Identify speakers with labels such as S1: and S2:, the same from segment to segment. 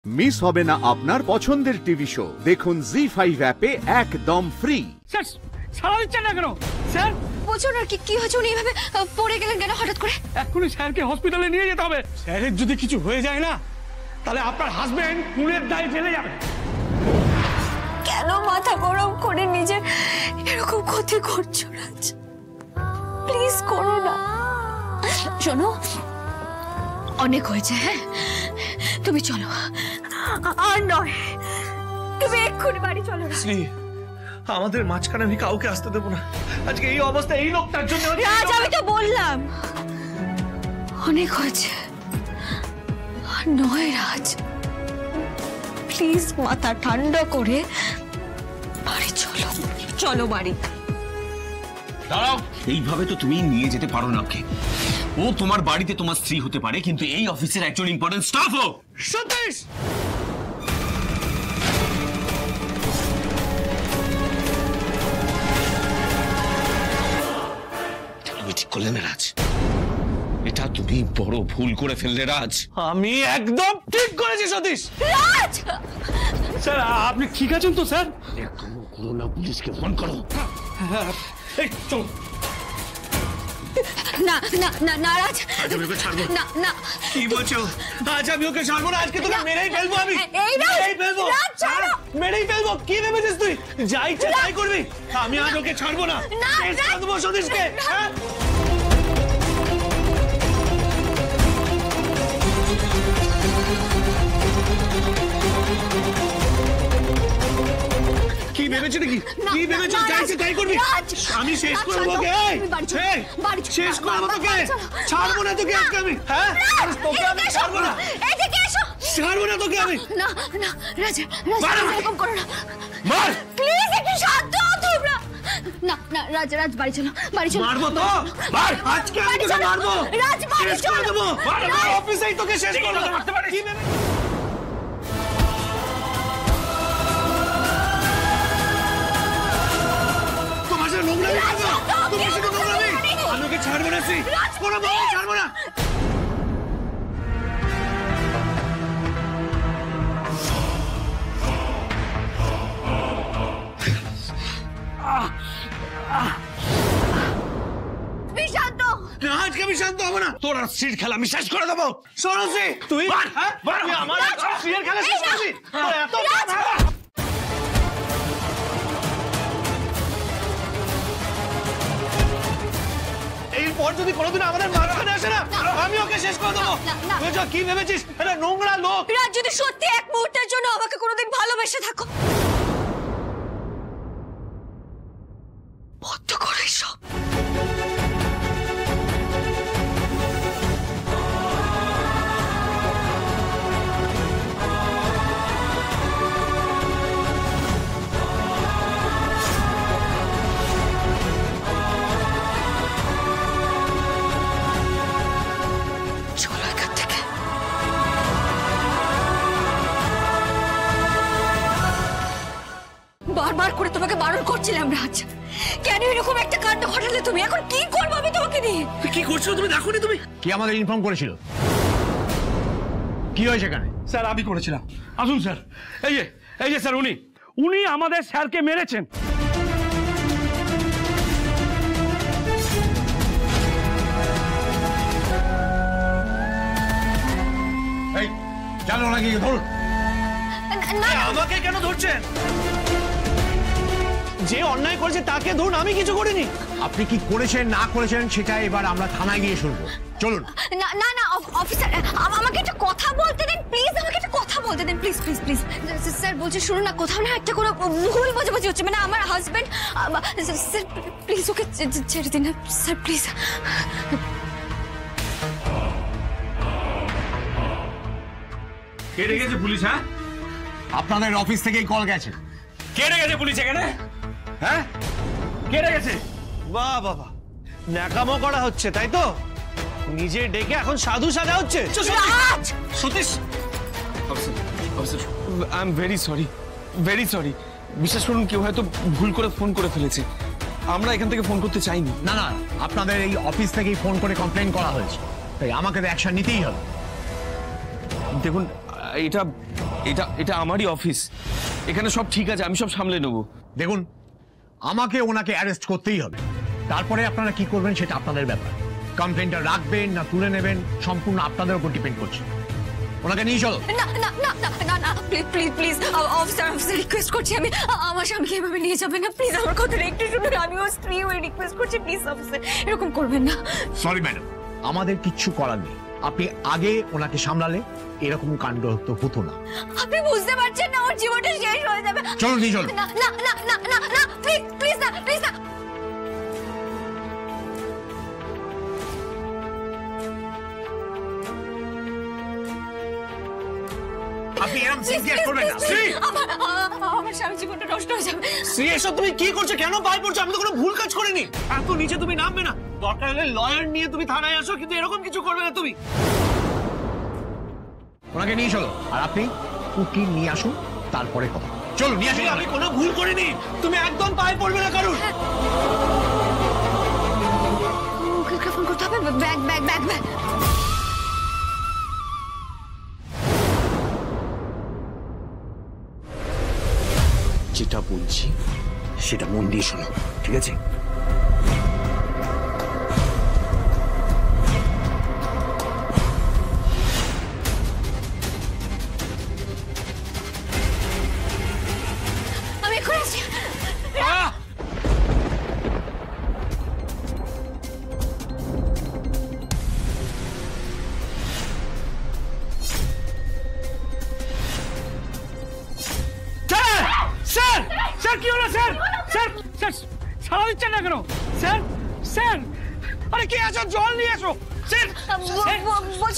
S1: Miss হবে না আপনার পছন্দের টিভি শো। দেখুন জি5 অ্যাপে একদম ফ্রি।
S2: স্যার ছাড়া দিচ্ছেন না কেন স্যার?
S3: বলছো না কি হয়েছে? উনি এভাবে পড়ে গেলেন কেন হঠাৎ করে?
S2: এক্ষুনি স্যারকে হসপিটালে নিয়ে যেতে হবে। স্যারের যদি কিছু হয়ে যায় না তাহলে আপনার হাজবেন্ড খুনের দায় ফেলে যাবে।
S3: কেন মাথা গরম করে নিজের এরকম ক্ষতি করছো রাজ? প্লিজ করো না। শোনো, অনেক হয়েছে। হ্যাঁ, তুমি চলো। আর নয়, তুমি এক্ষুনি বাড়ি চলো।
S4: আমাদের মাঝখানে আমি কাউকে আসতে দেবো না। আজকে এই অবস্থা এই লোকটার জন্য।
S3: রাজ, আমি তো বললাম অনেক হয়েছে। আর নয় রাজ, প্লিজ মাথা ঠান্ডা করে বাড়ি চলো। চলো বাড়ি।
S5: দাঁড়াও, এইভাবে তো তুমি নিয়ে যেতে পারো না ওকে। ও তোমার বাড়িতে তোমার স্ত্রী হতে পারে, কিন্তু এই অফিসের একজন ইম্পর্টেন্ট স্টাফ ও।
S4: সতীশ,
S5: তুমি ঠিক করলে না রাজ, এটা তুমি বড় ভুল করে ফেললে রাজ।
S4: আমি একদম ঠিক করেছি সতীশ।
S3: রাজ,
S2: স্যার আপনি ঠিক আছেন তো স্যার?
S5: একদম করো না, পুলিশকে ফোন করো।
S2: এই চল।
S3: না না না না রাজ,
S5: আজ আমি ওকে ছাড়বো
S3: না না।
S4: কি বলছো? আজ আমি ওকে ছাড়বো না। আজকে তোকে মেরেই ফেলবো। আমি
S3: এই রাজ,
S4: মেরেই ফেলবো।
S3: রাজ ছাড়ো।
S4: মেরেই ফেলবো। কি ভেবেছিস তুই? যা ইচ্ছে তাই করবি। আমি আজ ওকে ছাড়বো না।
S3: না,
S4: শেষ করে দেবো সতীশকে। হ্যাঁ, কি ভেবেছো নাকি? কি ভেবেছো? যাই ইচ্ছে তাই করবি। আমি শেষ করে দেবো ওকে। শেষ করে দেবো তোকে। ছাড়বো না তোকে আজকে আমি। হ্যাঁ, তোকে আমি ছাড়বো না।
S3: এদিকে এসো।
S4: ছাড়বো না তোকে আমি।
S3: না না রাজ, রাজ এরকম করো না।
S4: মার।
S3: প্লিজ একটু শান্ত হও তোমরা। না না রাজ, রাজ বাড়ি চলো, বাড়ি চলো।
S4: মারবো তো। মার। আজকে আমি তোকে মারবো।
S3: রাজ বাড়ি
S4: শেষ করে
S3: চলো।
S4: দেবো। আমার অফিসেই তোকে শেষ করে দেবো। কি ভেবে তোমার সাথে নোংরামি করবো? তোমার সাথে নোংরামি? আমি ওকে ছাড়বো না। কোনো ভাবে ছাড়বো না।
S3: শান্ত।
S4: আজকে আমি শান্ত হবো না। তোর আর স্ত্রীর খেলা আমি শেষ করে দেবো। সরসি, তুই তুই আমার স্ত্রীর খেলা শেষ করবি? তোর এত এরপর যদি কোনোদিন আমাদের মাঝখানে আসে না, আমি ওকে শেষ করে দেবো। বুঝছো কি ভেবেছিস? এটা নোংরা লোক।
S3: রাজ, যদি সত্যি এক মুহূর্তের জন্য আমাকে কোনোদিন ভালোবেসে থাকো, বন্ধ করো এসব। চলো এখান থেকে। বারবার করে তোমাকে বারণ করছিলাম রাজ, কেন এরকম একটা কাণ্ড ঘটালে তুমি? এখন কি করবো আমি তোমাকে নিয়ে?
S4: কি করছো তুমি? দেখোনি তুমি?
S6: কি আমাদের ইনফর্ম করেছিল? কি হয়েছে এখানে?
S2: স্যার আমি করেছিলাম। আসুন স্যার। এই যে স্যার, উনি আমাদের স্যারকে মেরেছেন।
S6: এই জানো নাকি? ধরুন।
S4: আমাকে কেন ধরছেন? যে অন্যায় করেছে তাকে ধরুন, আমি কিছু করিনি।
S6: আপনি কি করেছেন না করেছেন সেটা এবার আমরা থানায় গিয়ে শুনবো। চলুন।
S3: না না না অফিসার, আমাকে একটা কথা বলতে দেন প্লিজ। আমাকে একটা কথা বলতে দেন প্লিজ প্লিজ প্লিজ। স্যার বলছে শুনুন না, কোথাও না একটা কোনো ভুল বোঝাবুঝি হচ্ছে। মানে আমার হাজবেন্ড। স্যার প্লিজ ওকে ছেড়ে দিন স্যার, প্লিজ।
S2: কে রেখেছে পুলিশ? হ্যাঁ,
S6: আপনাদের অফিস থেকেই কল গেছে।
S2: কে রেখেছে পুলিশ এখানে? হ্যাঁ, কে রেখেছে?
S4: বাহ বাবা, ন্যাকামো করা হচ্ছে তাই তো? নিজে ডেকে এখন সাধু সাজা হচ্ছে।
S3: Raj,
S4: Satish,
S2: I am very sorry. বিশ্বাস করুন, কেউ হয়তো ভুল করে ফোন করে ফেলেছে। আমরা এখান থেকে ফোন করতে চাইনি।
S6: না না, আপনাদের এই অফিস থেকেই ফোন করে কমপ্লেইন করা হয়েছে, তাই আমাকে তো অ্যাকশন নিতেই হবে।
S2: দেখুন, এটা এটা এটা আমারই অফিস, এখানে সব ঠিক আছে, আমি সব সামলে নেবো।
S6: দেখুন, আমাকে ওনাকে অ্যারেস্ট করতেই হবে, তারপরে আপনারা কি করবেন সেটা আপনাদের ব্যাপার। কমপ্লেনটা রাখবেন না তুলে নেবেন সম্পূর্ণ আপনাদের উপর ডিপেন্ড করছে। ওনাকে নিয়ে চলো।
S3: না না না না না না please please please officer request করছি, আমি আমার স্বামীকে এভাবে নিয়ে যাবেন না প্লিজ, আমার কথাটা একটু শুনুন, আমি ওর স্ত্রী হয়ে রিকোয়েস্ট করছি প্লিজ অফিসার, এরকম করবেন না।
S6: সরি ম্যাডাম, আমাদের কিচ্ছু করার নেই, আপনি আগে ওনাকে সামলালে এরকম কাণ্ড তো হতো না।
S3: আপনি বুঝতে পারছেন না ওর জীবনটা শেষ হয়ে যাবে।
S6: চলো নিয়ে চলো।
S3: না না না না না না প্লিজ প্লিজ না প্লিজ না।
S6: আপনি এরকম সিরিয়াস করবেন না শ্রী।
S3: আমার স্বামী জীবনটা নষ্ট হয়ে যাবে।
S4: শ্রী, এসব তুমি কি করছো? কেন পায়ে পড়ছো? আমি তো কোনো ভুল কাজ করিনি। এত নিচে তুমি নামবে না, দরকার হলে লয়ার নিয়ে তুমি থানায় আসো, কিন্তু এরকম কিছু করবে না তুমি।
S6: ওনাকে নিয়ে চলো, আর আপনি কুকি নিয়ে আসুন, তারপরে কথা। চলো নিয়ে আসুন।
S4: আমি কোনো ভুল করিনি, তুমি একদম পায়ে পড়বে না কারণ।
S3: ওকে ফোন করতে হবে, ব্যাগ ব্যাগ ব্যাগ ব্যাগ।
S4: যেটা বলছি সেটা মন দিয়ে শোনো, ঠিক আছে?
S3: আমি এখন আসছি।
S4: স্যার স্যার কি হলো স্যার? স্যার স্যার ছাড়া দিচ্ছেন না কেন স্যার? স্যার আরে কে আছো? জল নিয়ে এসো স্যার।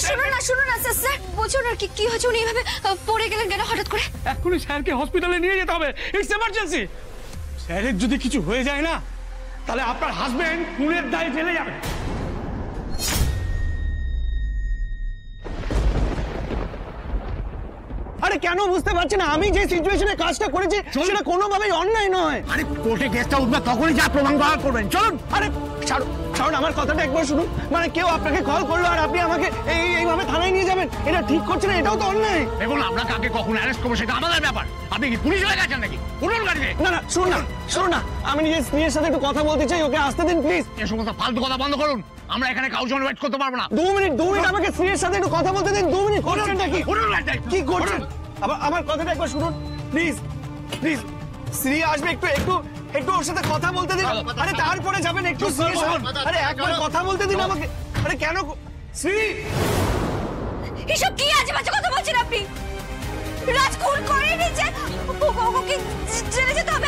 S3: শুনুন না স্যার, স্যার বলুন আর কি হয়েছে? উনি এভাবে পড়ে গেলেন কেন হঠাৎ করে?
S4: এখনই স্যারকে হসপিটালে নিয়ে যেতে হবে, ইটস এমার্জেন্সি। স্যারের যদি কিছু হয়ে যায় না, তাহলে আপনার হাজবেন্ড খুনের দায়ে জেলে যাবে। আরে কেন বুঝতে পারছি না? আমি যে সিচুয়েশনে কাজটা করেছি সেটা কোনোভাবেই অন্যায় নয়।
S6: আরে কোর্টে কেসটা উঠবে, তখনই যা প্রমাণ বার করবেন। চলুন।
S4: আরে ছাড়ুন, আমার কথাটা একবার শুনুন। মানে কেউ আপনাকে কল করলো আর আপনি আমাকে এইভাবে থানায় নিয়ে যাবেন, এটা ঠিক করছে না, এটাও তো অন্যায়।
S6: দেখুন, আমরা কাকে কখন অ্যারেস্ট করবো সেটা আমাদের ব্যাপার। আপনি কি পুলিশ হয়ে গেছেন নাকি? উঠুন গাড়িতে।
S4: না না শুনুন না, আমি নিজের স্ত্রীর সাথে একটু কথা বলতে চাই, ওকে আসতে দিন প্লিজ।
S6: এ সমস্ত ফালতু কথা বন্ধ করুন, আমরা এখানে কাউর জন্য ওয়েট করতে পারবো না।
S4: 2 মিনিট আমাকে স্ত্রীর সাথে একটু কথা বলতে দিন। 2 মিনিট করছেনটা কি?
S6: উঠুন গাড়িতে।
S4: কি করছেন? আমার কথাটা একবার শুনুন প্লিজ প্লিজ। শ্রী আসবে, একটু ওর সাথে কথা বলতে দিন। আরে তারপরে যাবেন, একটু সিরিয়াস হন। আরে একবার কথা বলতে দিন আমাকে। আরে কেন শ্রী?
S3: এসব কি আজে বাজে কথা বলছেন আপনি? রাজ খুন করেনি যে ওকে জেলে যেতে হবে।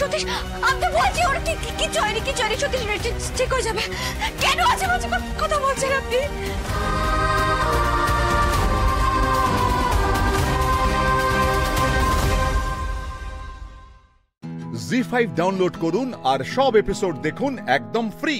S3: সতীশ, আমি তো বলছি ওর কিছু হয়নি, সতীশ ঠিক হয়ে যাবে। কেন আজে বাজে কথা বলছেন আপনি?
S1: জি5 ডাউনলোড করুন আর সব এপিসোড দেখুন একদম ফ্রি।